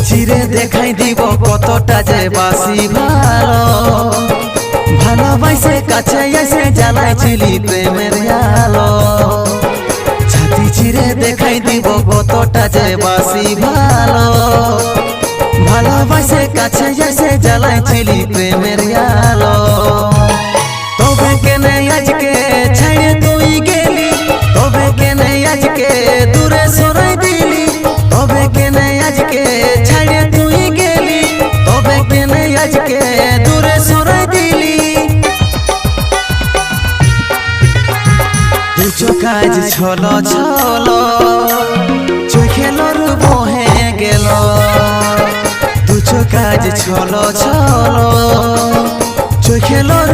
চিরে দেখাই দিব কতটা যে বাসি ভালো ভালোবাসে কাছে এসে জ্বালাইছিলি প্রেমের আলো ছাতি চিরে দেখাই দিব কতটা যে বাসি ভালো ভালোবাসে কাছে এসে জ্বালাইছিলি প্রেমের আলো তবে কেনে আজকে ছেড়ে তুই গেলি তবে কেনে আজকে দূরে সরাই দিলি তবে কেনে আজকে ছেড়ে তুই গেলি তবে কেনে আজকে দূরে সরাই দিলি দুচো কাজ ছলো ছলো চোখেলর বহে গেল দুচো কাজ ছলো ছলো চোখেলর